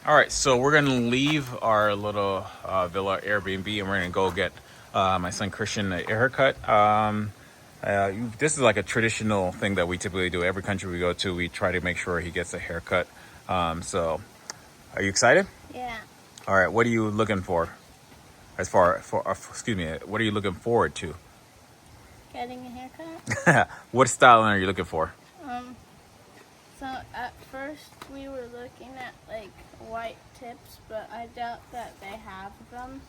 All right, so we're gonna leave our little villa Airbnb, and we're gonna go get my son Christian a haircut. This is like a traditional thing that we typically do. Every country we go to, we try to make sure he gets a haircut. So, are you excited? Yeah. All right, what are you looking for? As far for excuse me, what are you looking forward to? Getting a haircut. What style are you looking for? So at first we were looking at like white tips, but I doubt that they have them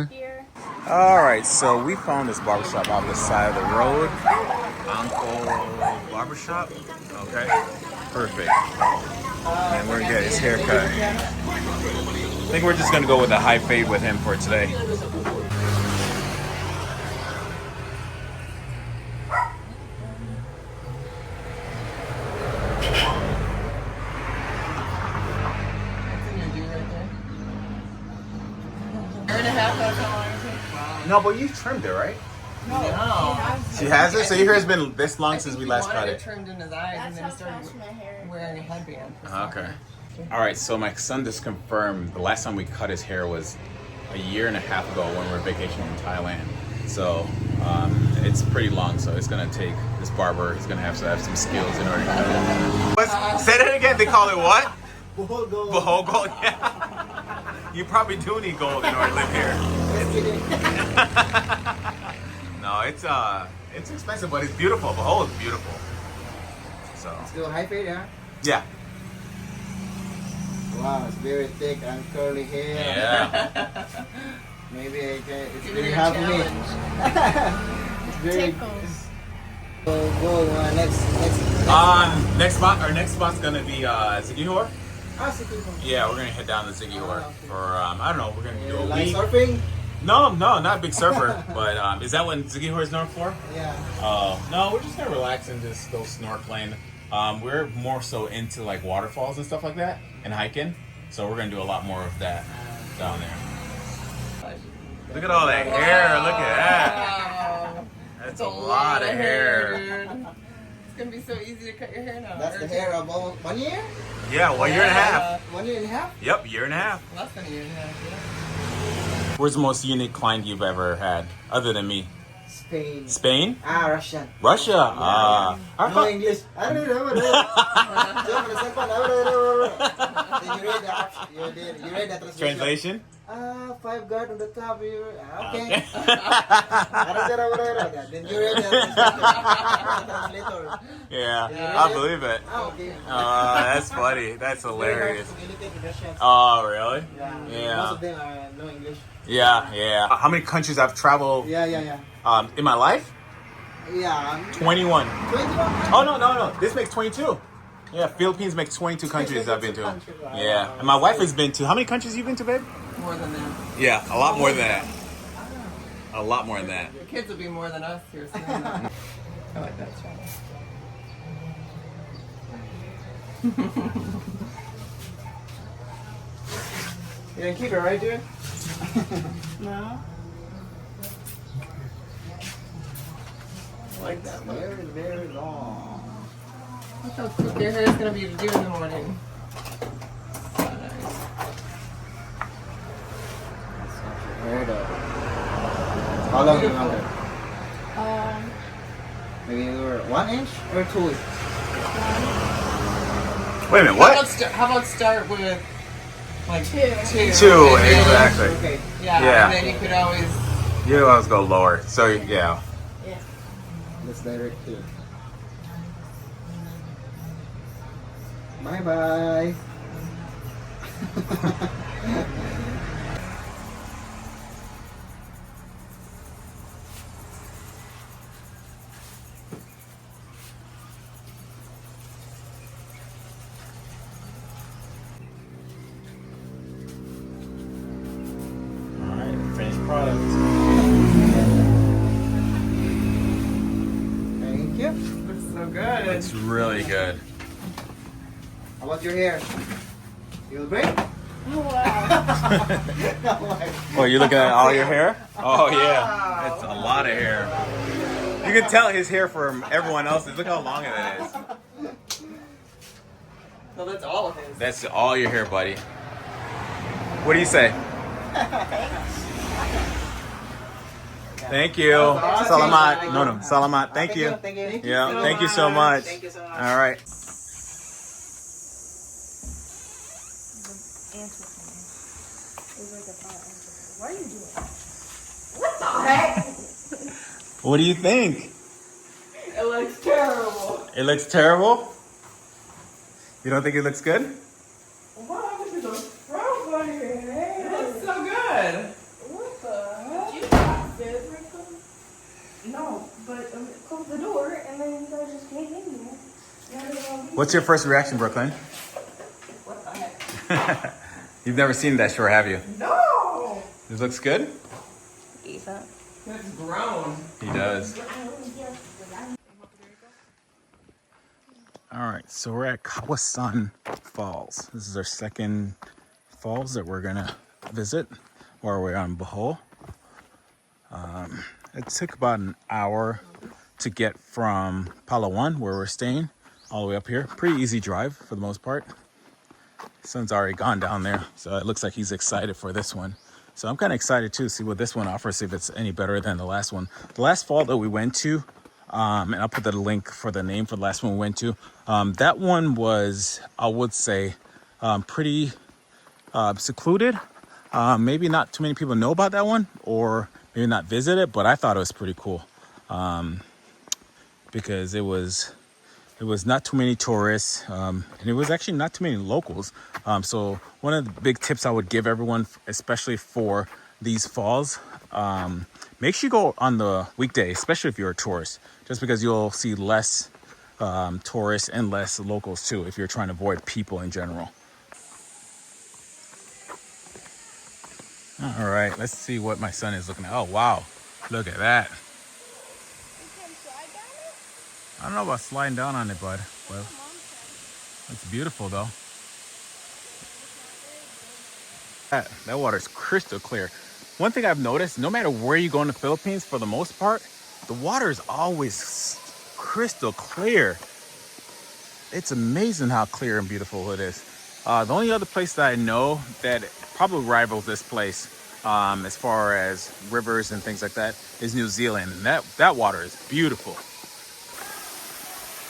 here. All right, so we found this barbershop off the side of the road. Uncle Barbershop. Okay, perfect. And we're gonna get his haircut. I think we're just gonna go with a high fade with him for today. No, but you trimmed it, right? No. She has it? So your hair has been this long since we last cut it. Trimmed in his eyes and then he started My hair. wearing a headband. Okay. All right, so my son just confirmed the last time we cut his hair was a year and a half ago when we were vacationing in Thailand. So it's pretty long, so it's gonna take this barber, he's gonna have to have some skills in order to cut it. Say that again, they call it what? Bohol gold. Bohol gold, yeah. You probably do need gold in order to live here. No, it's expensive, but it's beautiful. Bohol is beautiful. So Still high fade, huh? yeah. Wow, it's very thick and curly hair. Yeah. Maybe I can. It's Give very it a hard for me. challenge. It's very. Tickles. Go Next spot's gonna be Siquijor. Siquijor. Yeah, we're gonna head down to Siquijor for I don't know. We're gonna do a Like week. surfing? No, not a big surfer, but is that what Siquijor is known for? Yeah. No, we're just gonna relax and just go snorkeling. We're more so into like waterfalls and stuff like that and hiking, so we're gonna do a lot more of that down there. Look at all that hair! Look at that! Wow. That's a lot of hair. Dude. It's gonna be so easy to cut your hair now. That's the hair of about 1 year? Yeah, well, year and a half. 1 year and a half? Yep, year and a half. Less than a year and a half, yeah. Where's the most unique client you've ever had, other than me? Spain. Spain? Russian. Russia? Yeah. I No thought- English. I don't know. You read that translation? Translation? 5 guard on the top. Okay. Then you read that translator. Yeah, I believe it. Okay. That's funny. That's Very hard to hilarious. communicate with Russians. Oh, really? Yeah. Most of them are no English. Yeah. How many countries I've traveled Yeah. in my life? Yeah. 21. 21. Oh, no. This makes 22. Yeah, Philippines makes 22 countries I've been to. Country, wow. Yeah. And my wife has been to, how many countries you been to, babe? More than that. Yeah, a lot more than that. A lot more than that. Your kids will be more than us here soon. I like that challenge. You didn't keep it, right, dude? No. I like that look. Very, very long. Look how quick your hair is gonna be to do in the morning. So nice. Very good. How long do you want it? Maybe you were 1 inch or 2 inch? Wait a minute, How what? about start with like Two. Two, And then- exactly. Okay. Yeah, Yeah. and then you could always. You always go lower. So, yeah. Yeah. Let's direct here. Bye bye. All right, finished product. Thank you. Looks so good. It's really good. How about your hair? You'll break? Oh wow. Oh, you're looking at all your hair? Oh, yeah. It's a lot of hair. You can tell his hair from everyone else's. Look how long it is. So that's all of his. That's all your hair, buddy. What do you say? Thank you. Salamat. No, salamat. Thank you. Yeah, thank you so much. All right. What are you doing? What the heck? What do you think? It looks terrible. It looks terrible? You don't think it looks good? What happened to the front one here? It looks so good. What the heck? Did you got fabric on? No, but close the door and then you guys just can't in here. What's your first reaction, Brooklyn? What the heck? You've never seen that shore, have you? No! It looks good? Decent. It's grown. He does. All right, so we're at Kawasan Falls. This is our second falls that we're gonna visit while we're on Bohol. It took about an hour to get from Palawan, where we're staying, all the way up here. Pretty easy drive for the most part. Sun's already gone down there, so it looks like he's excited for this one. So I'm kind of excited too to see what this one offers, see if it's any better than the last one. The last fall that we went to, and I'll put the link for the name for the last one we went to. That one was, I would say, pretty secluded. Maybe not too many people know about that one, or maybe not visit it, but I thought it was pretty cool because it was not too many tourists, and it was actually not too many locals. So one of the big tips I would give everyone, especially for these falls, make sure you go on the weekday, especially if you're a tourist, just because you'll see less tourists and less locals too, if you're trying to avoid people in general. All right, let's see what my son is looking at. Oh, wow. Look at that. I don't know about sliding down on it, bud. Well, it's beautiful, though. That water's crystal clear. One thing I've noticed, no matter where you go in the Philippines, for the most part, the water is always crystal clear. It's amazing how clear and beautiful it is. The only other place that I know that probably rivals this place as far as rivers and things like that is New Zealand. And that water is beautiful.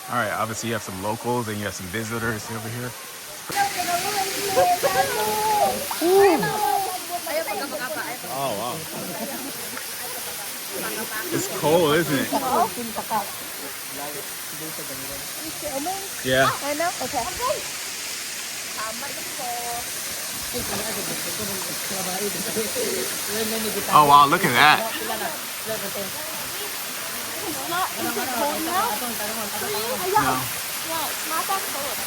All right, obviously you have some locals and you have some visitors over here. Oh, wow. It's cold, isn't it? Yeah. I know. Okay. Oh, wow, look at that. It's not. Is it cold now? No. Yeah, it's not that cold.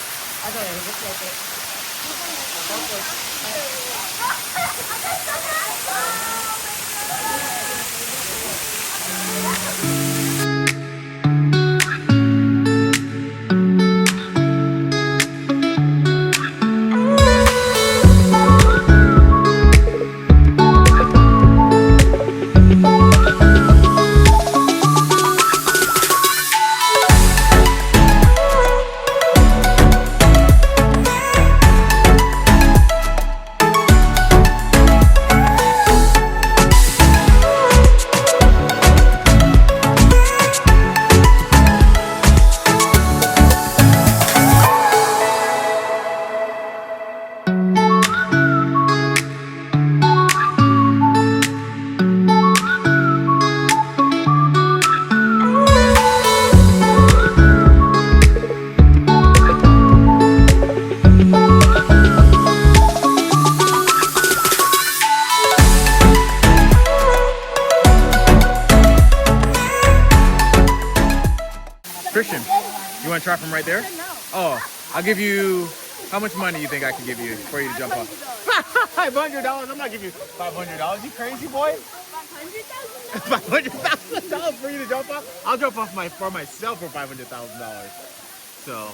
Christian, you want to try from right there? Oh, I'll give you, how much money you think I can give you for you to jump off? $500? I'm not giving you $500. You crazy, boy? $500,000 for you to jump off? I'll jump off for myself for $500,000. So,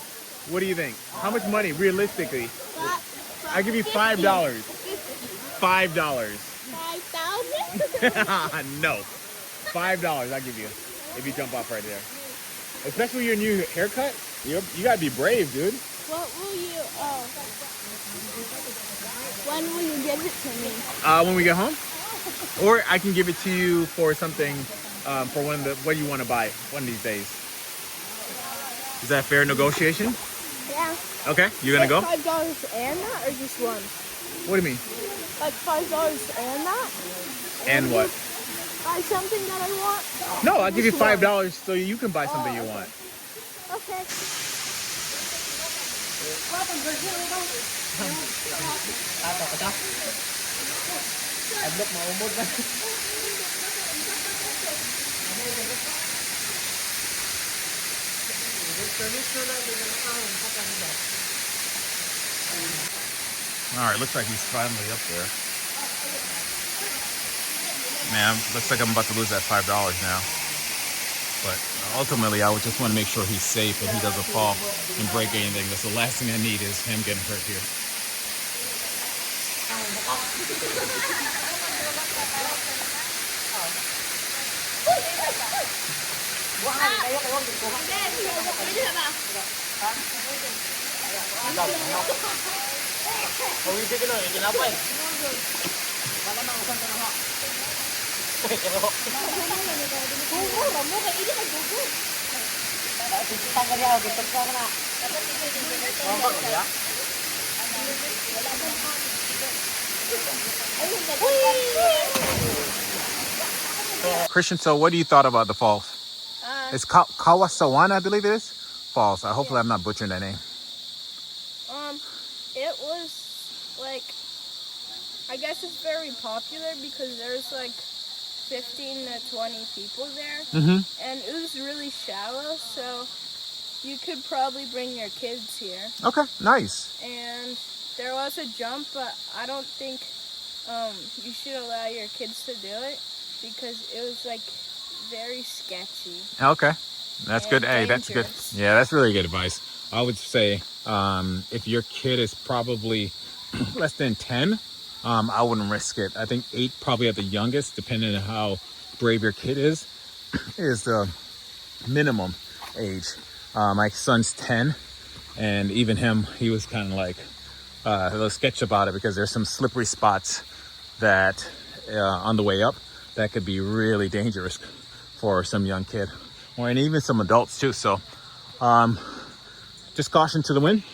what do you think? How much money, realistically? I'll give you $5. $5. 5,000? No. $5 I'll give you if you jump off right there. Especially your new haircut. You gotta be brave, dude. What will you, when will you get give it to me? When we get home, or I can give it to you for something for one of the what you want to buy one of these days. Is that fair negotiation? Yeah. Okay, you gonna go? $5 and that, or just one? What do you mean? Like $5 and that? And what? Buy something that I want? No, I'll give you $5 so you can buy something you want. Okay. All right, looks like he's finally up there. Man, looks like I'm about to lose that $5 now. But ultimately, I would just want to make sure he's safe and he doesn't fall and break anything. That's the last thing I need is him getting hurt here. Christian, so what do you thought about the falls? It's Kawasawan, I believe it is. Falls. Hopefully I'm not butchering that name. It was like, I guess it's very popular because there's like 15 to 20 people there. And it was really shallow, so you could probably bring your kids here. Okay, nice. And there was a jump, but I don't think you should allow your kids to do it because it was like very sketchy. Okay, that's good. Hey, that's good. Dangerous. Yeah, that's really good advice. I would say if your kid is probably less than 10, I wouldn't risk it. I think 8 probably at the youngest, depending on how brave your kid is the minimum age. My son's 10, and even him, he was kind of like a little sketchy about it because there's some slippery spots that on the way up that could be really dangerous for some young kid, and even some adults too. So just caution to the wind.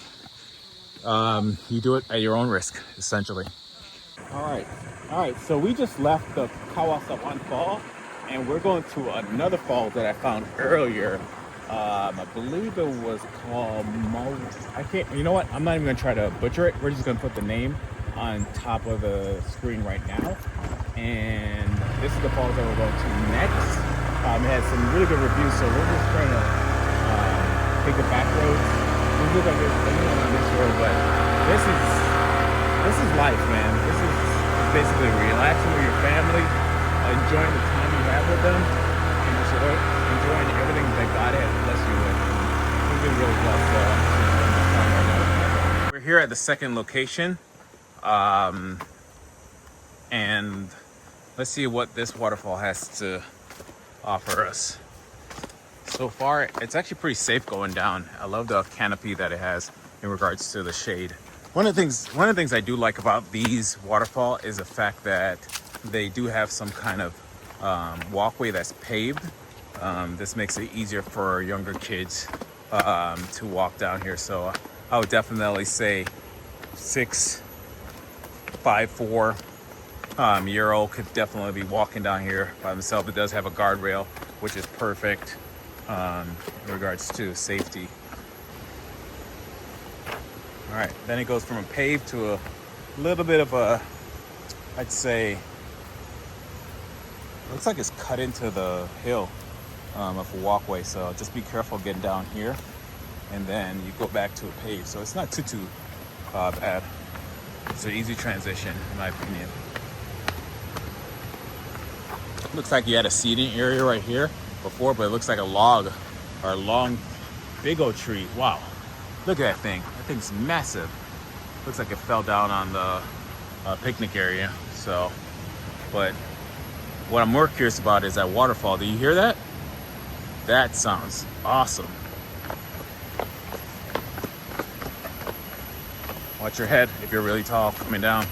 You do it at your own risk, essentially. All right. So we just left the Kawasawan Fall, and we're going to another fall that I found earlier. I believe it was called I can't. You know what? I'm not even gonna try to butcher it. We're just gonna put the name on top of the screen right now. And this is the falls that we're going to next. It had some really good reviews, so we're just trying to take the back roads. We look like there's anyone on this road, but this is life, man. This is basically relaxing with your family, enjoying the time you have with them, and just enjoying everything that God has blessed you with. We've been really blessed. We're here at the second location, and let's see what this waterfall has to offer us. So far, it's actually pretty safe going down. I love the canopy that it has in regards to the shade. One of the things I do like about these waterfall is the fact that they do have some kind of walkway that's paved. This makes it easier for younger kids to walk down here. So I would definitely say 6, 5, 4 year old could definitely be walking down here by themselves. It does have a guardrail, which is perfect in regards to safety. All right, then it goes from a paved to a little bit of a, I'd say, looks like it's cut into the hill of a walkway. So just be careful getting down here, and then you go back to a paved. So it's not too bad. It's an easy transition, in my opinion. Looks like you had a seating area right here before, but it looks like a log or a long, big old tree. Wow. Look at that thing. That thing's massive. Looks like it fell down on the picnic area. So, but what I'm more curious about is that waterfall. Do you hear that? That sounds awesome. Watch your head if you're really tall coming down.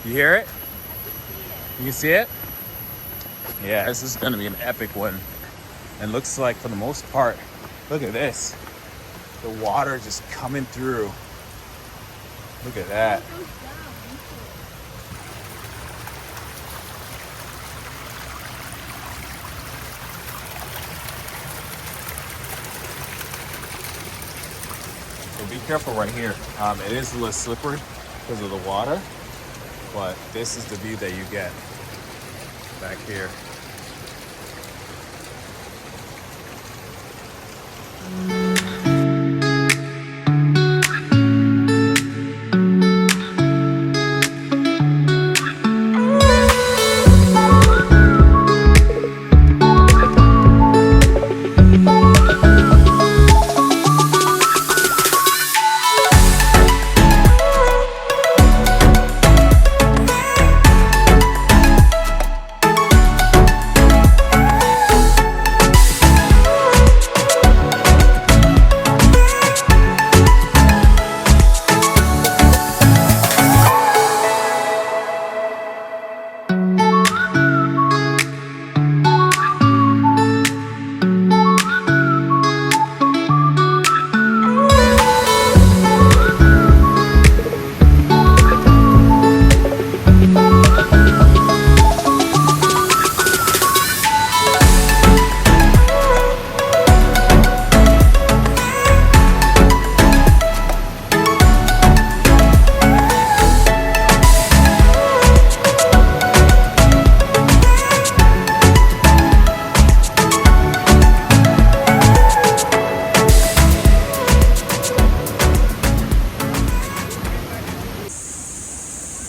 You hear it? You can see it? Yeah, this is gonna be an epic one. And looks like for the most part, look at this. The water just coming through. Look at that. So be careful right here. It is a little slippery because of the water, but this is the view that you get back here.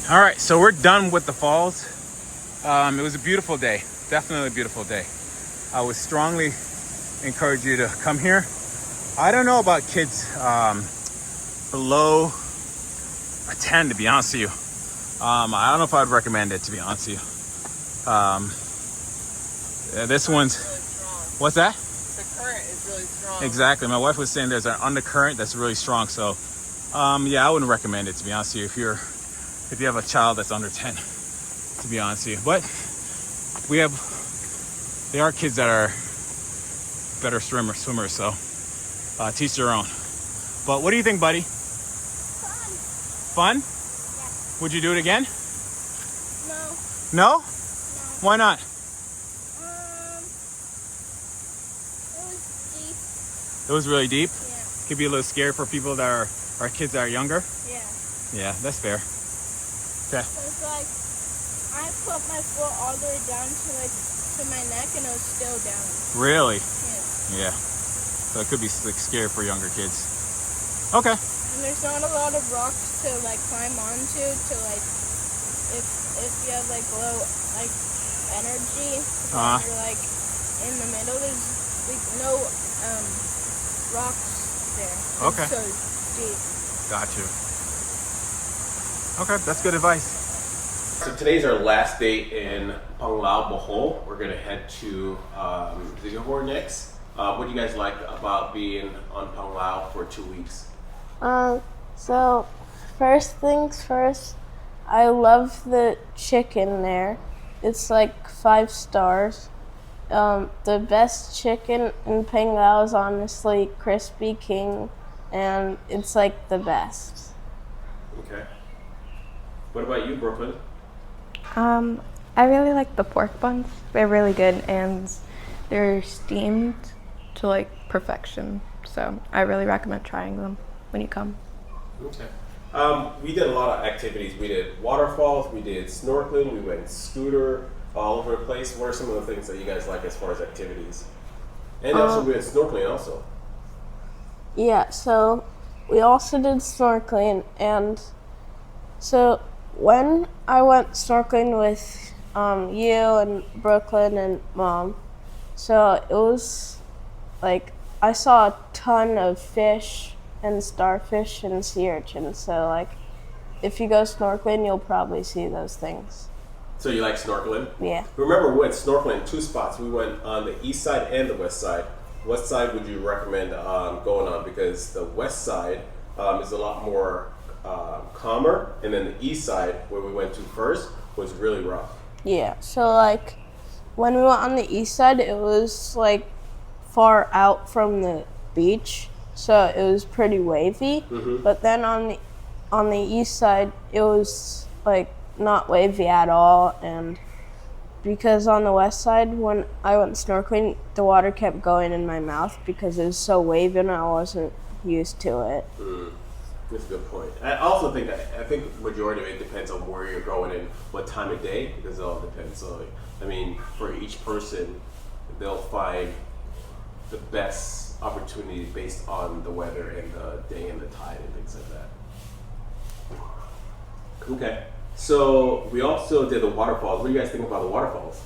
All right, so we're done with the falls. It was a beautiful day, definitely a beautiful day. I would strongly encourage you to come here. I don't know about kids below a 10, to be honest with you. I don't know if I'd recommend it, to be honest with you. This one's, what's that? The current is really strong. Exactly, my wife was saying there's an undercurrent that's really strong. So yeah, I wouldn't recommend it, to be honest with you, if you have a child that's under 10, to be honest with you. But there are kids that are better swimmers, so teach their own. But what do you think, buddy? Fun? Yeah. Would you do it again? No. No? Why not? It was deep. It was really deep? Yeah. Could be a little scary for people that are kids that are younger? Yeah. Yeah, that's fair. Okay. So it's like, I put my foot all the way down to my neck and it was still down. Really? Yeah. Yeah. So it could be like scary for younger kids. Okay. And there's not a lot of rocks to like climb onto to like, if you have like low like energy, when you're like in the middle, there's like no rocks there. Okay. It's so deep. Got you. Okay, that's good advice. So today's our last day in Panglao, Bohol. We're gonna head to Siquijor next. What do you guys like about being on Panglao for 2 weeks? So first things first, I love the chicken there. It's like 5 stars. The best chicken in Panglao is honestly Crispy King, and it's like the best. Okay. What about you, Brooklyn? I really like the pork buns. They're really good and they're steamed to like perfection. So I really recommend trying them when you come. Okay. We did a lot of activities. We did waterfalls, we did snorkeling, we went scooter all over the place. What are some of the things that you guys like as far as activities? And also we went snorkeling also. Yeah, so we also did snorkeling, and so when I went snorkeling with you and Brooklyn and Mom, so it was like I saw a ton of fish and starfish and sea urchins. So like if you go snorkeling, you'll probably see those things. So you like snorkeling? Yeah. Remember, we went snorkeling in 2 spots. We went on the east side and the west side. What side would you recommend going on? Because the west side is a lot more calmer, and then the east side, where we went to first, was really rough. Yeah, so like when we went on the east side, it was like far out from the beach, so it was pretty wavy. But then on the east side, it was like not wavy at all, and because on the west side, when I went snorkeling, the water kept going in my mouth because it was so wavy and I wasn't used to it. That's a good point. I also think I think majority of it depends on where you're going and what time of day, because it all depends. So I mean, for each person, they'll find the best opportunity based on the weather and the day and the tide and things like that. Okay. So we also did the waterfalls. What do you guys think about the waterfalls?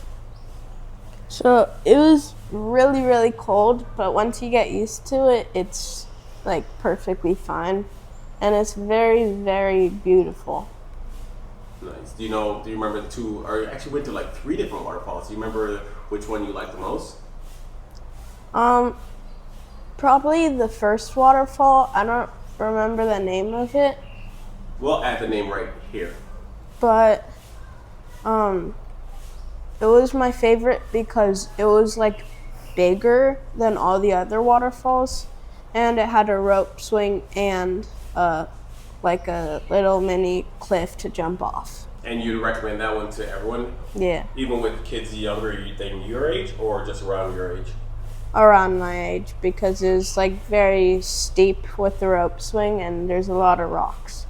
So it was really, really cold, but once you get used to it, it's like perfectly fine. And it's very, very beautiful. Nice. Do you remember the two, or you actually went to like 3 different waterfalls. Do you remember which one you liked the most? Probably the first waterfall. I don't remember the name of it. We'll add the name right here. But it was my favorite because it was like bigger than all the other waterfalls, and it had a rope swing and like a little mini cliff to jump off. And you'd recommend that one to everyone? Yeah. Even with kids younger than your age, or just around your age? Around my age, because it was like very steep with the rope swing and there's a lot of rocks.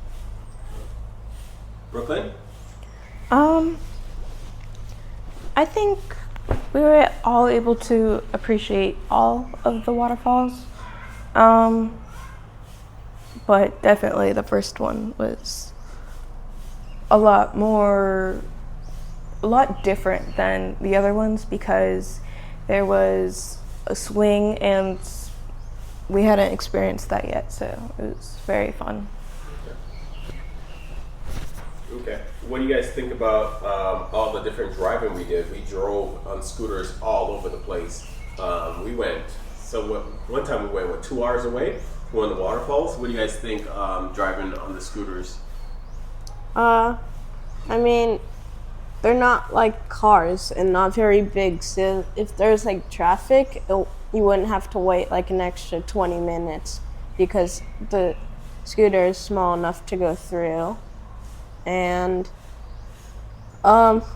Brooklyn? I think we were all able to appreciate all of the waterfalls. But definitely the first one was a lot different than the other ones because there was a swing and we hadn't experienced that yet, so it was very fun. Okay. What do you guys think about all the different driving we did? We drove on scooters all over the place. One time we went 2 hours away to one of the waterfalls. What do you guys think driving on the scooters? I mean, they're not like cars and not very big, so if there's like traffic, you wouldn't have to wait like an extra 20 minutes because the scooter is small enough to go through. And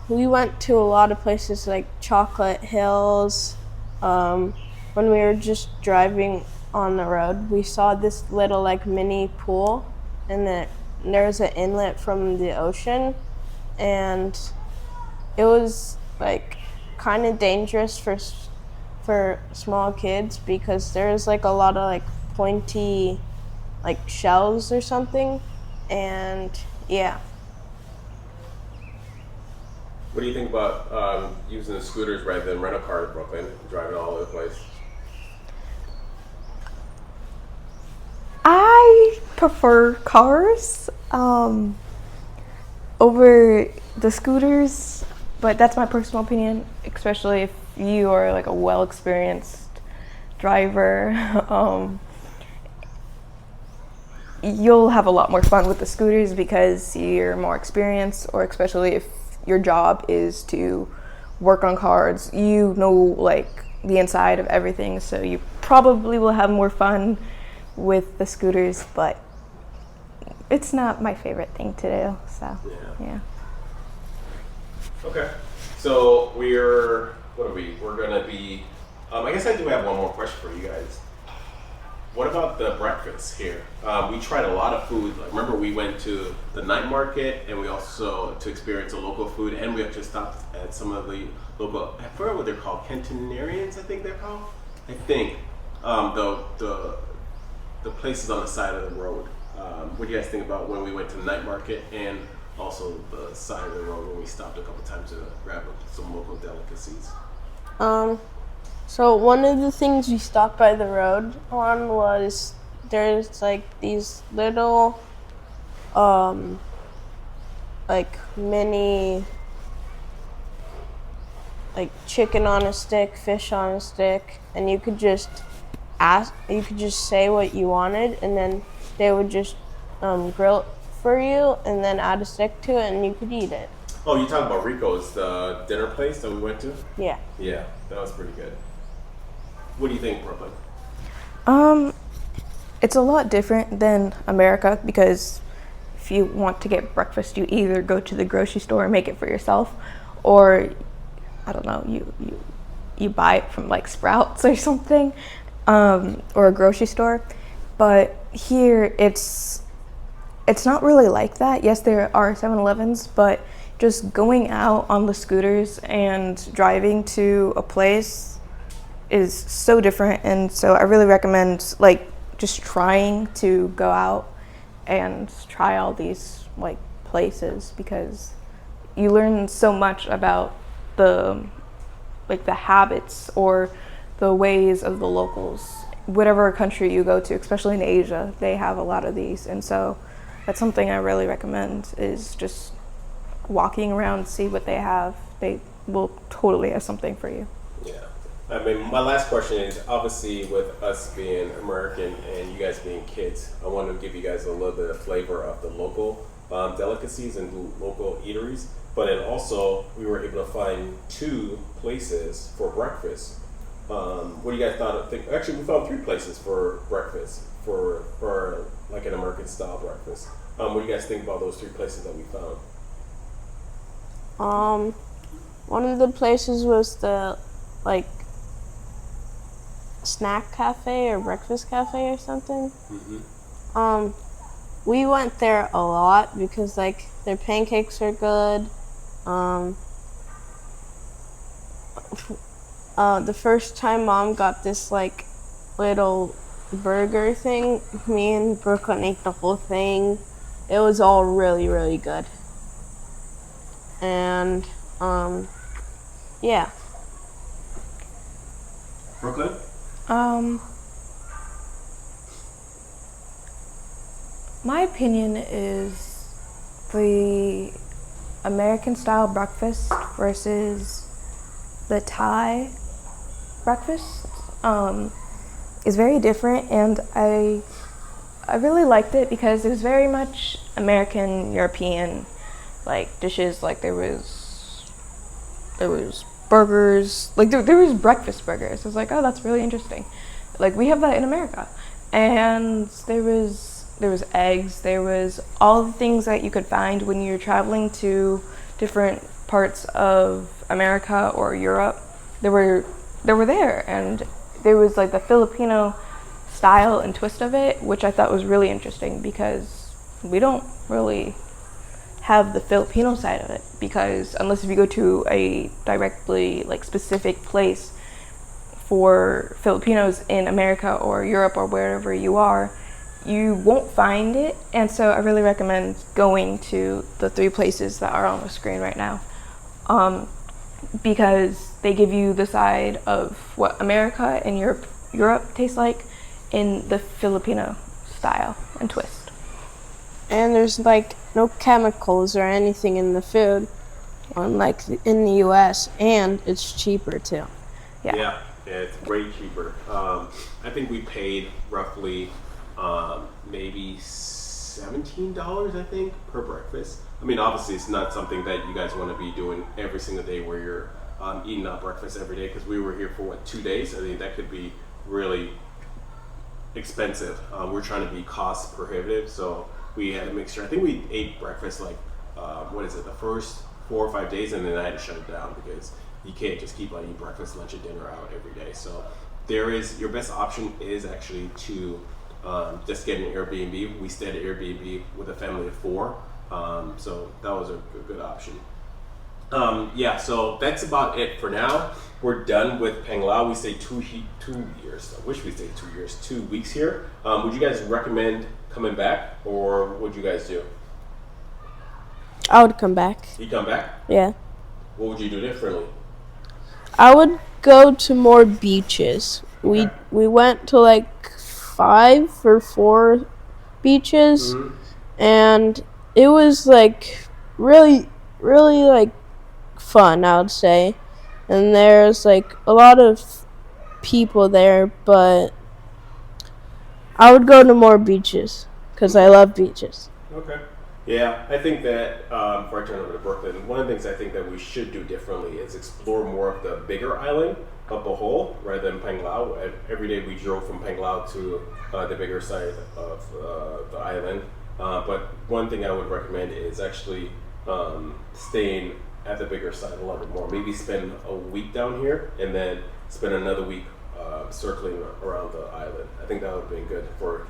we went to a lot of places like Chocolate Hills. When we were just driving on the road, we saw this little like mini pool, and there was an inlet from the ocean, and it was like kind of dangerous for small kids because there's like a lot of like pointy like shells or something, and yeah. What do you think about using the scooters rather than rental cars, Brooklyn, driving all over the place? I prefer cars over the scooters, but that's my personal opinion, especially if you are like a well-experienced driver. You'll have a lot more fun with the scooters because you're more experienced, or especially if your job is to work on cars, you know like the inside of everything, so you probably will have more fun with the scooters, but it's not my favorite thing to do, so yeah. Okay, so we're gonna be, I guess I do have one more question for you guys. What about the breakfast here? We tried a lot of food. Like, remember, we went to the night market, and we also to experience a local food, and we actually stopped at some of the local. I forget what they're called, Cantonarians, I think they're called. I think the places on the side of the road. What do you guys think about when we went to the night market and also the side of the road when we stopped a couple times to grab some local delicacies? So one of the things we stopped by the road on was there's like these little like mini like chicken on a stick, fish on a stick, and you could just say what you wanted, and then they would just grill it for you and then add a stick to it and you could eat it. Oh, you talking about Rico's, the dinner place that we went to? Yeah. Yeah, that was pretty good. What do you think, Brooklyn? It's a lot different than America because if you want to get breakfast, you either go to the grocery store and make it for yourself, or I don't know, you buy it from like Sprouts or something, or a grocery store. But here it's not really like that. Yes, there are 7-Elevens, but just going out on the scooters and driving to a place is so different. And so I really recommend like just trying to go out and try all these like places, because you learn so much about the habits or the ways of the locals. Whatever country you go to, especially in Asia, they have a lot of these. And so that's something I really recommend, is just walking around, see what they have. They will totally have something for you. Yeah. I mean, my last question is, obviously with us being American and you guys being kids, I want to give you guys a little bit of flavor of the local delicacies and local eateries. But then also, we were able to find 2 places for breakfast. What do you guys think? Actually, we found 3 places for breakfast, for like an American style breakfast. What do you guys think about those 3 places that we found? One of the places was the like snack cafe or breakfast cafe or something. Mm-hmm. We went there a lot because like their pancakes are good. The first time Mom got this like little burger thing, me and Brooklyn ate the whole thing. It was all really, really good. And yeah. Brooklyn? My opinion is the American style breakfast versus the Thai breakfast is very different, and I really liked it because it was very much American, European like dishes. Like there was burgers, like there was breakfast burgers. I was like, oh, that's really interesting. Like we have that in America. And there was eggs, there was all the things that you could find when you're traveling to different parts of America or Europe. They were there, and there was like the Filipino style and twist of it, which I thought was really interesting because we don't really have the Filipino side of it, because unless if you go to a directly like specific place for Filipinos in America or Europe or wherever you are, you won't find it. And so I really recommend going to the 3 places that are on the screen right now, because they give you the side of what America and Europe tastes like in the Filipino style and twist. And there's like no chemicals or anything in the food, unlike in the US, and it's cheaper too. Yeah, it's way cheaper. I think we paid roughly maybe $17, I think, per breakfast. I mean, obviously, it's not something that you guys want to be doing every single day where you're eating out breakfast every day, because we were here for 2 days. I think that could be really expensive. We're trying to be cost prohibitive, so we had to make sure. I think we ate breakfast like the first 4 or 5 days, and then I had to shut it down because you can't just keep on eating breakfast, lunch, and dinner out every day. So your best option is actually to just get an Airbnb. We stayed at Airbnb with a family of 4, so that was a good option. So that's about it for now. We're done with Panglao. We stayed 2 years. I wish we stayed 2 years, 2 weeks here. Would you guys recommend coming back, or what would you guys do? I would come back. You come back? Yeah. What would you do differently? I would go to more beaches. We went to like 5 or 4 beaches, and it was like really, really like fun, I would say. And there's like a lot of people there, but I would go to more beaches because I love beaches. Okay. Yeah, I think that before I turn over to Brooklyn, one of the things I think that we should do differently is explore more of the bigger island of Bohol rather than Panglao. Every day we drove from Panglao to the bigger side of the island. But one thing I would recommend is actually staying at the bigger side a little bit more. Maybe spend a week down here and then spend another week circling around the island. I think that would have been good for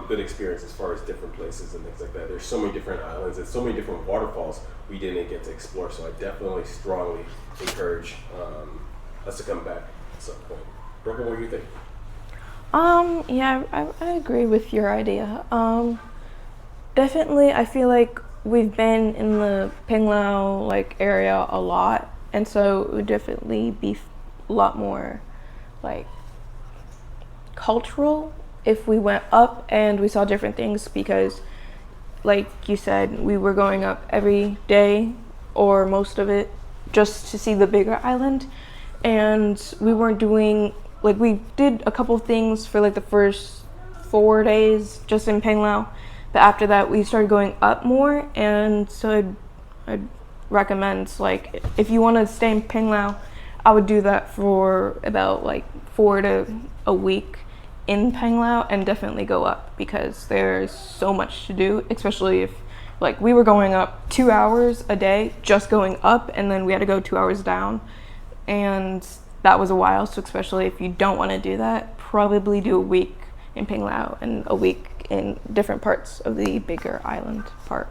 good experience as far as different places and things like that. There's so many different islands and so many different waterfalls we didn't get to explore. So I definitely strongly encourage us to come back at some point. Brooklyn, what do you think? Yeah, I agree with your idea. Definitely, I feel like we've been in the Panglao like area a lot, and so it would definitely be a lot more like cultural if we went up and we saw different things, because like you said, we were going up every day or most of it just to see the bigger island, and we weren't doing like, we did a couple things for like the first 4 days just in Panglao, but after that we started going up more. And so I'd recommend, like, if you want to stay in Panglao, I would do that for about like 4 to a week in Panglao and definitely go up, because there's so much to do, especially if like we were going up 2 hours a day just going up, and then we had to go 2 hours down, and that was a while. So especially if you don't want to do that, probably do a week in Panglao and a week in different parts of the bigger island part.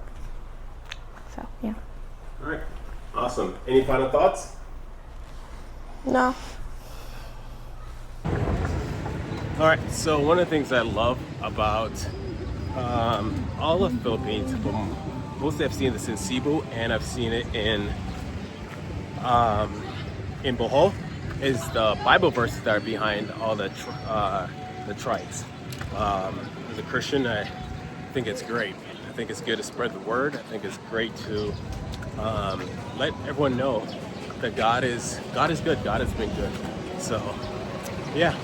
So yeah. All right, awesome. Any final thoughts? No. All right, so one of the things I love about all of Philippines, well, mostly I've seen this in Cebu and I've seen it in Bohol, is the Bible verses that are behind all the trikes. As a Christian, I think it's great. I think it's good to spread the word. I think it's great to let everyone know that God is good. God has been good. So, yeah.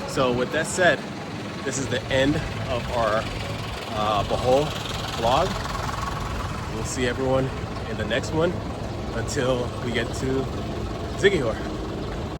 So with that said, this is the end of our Bohol vlog. We'll see everyone in the next one until we get to Siquijor.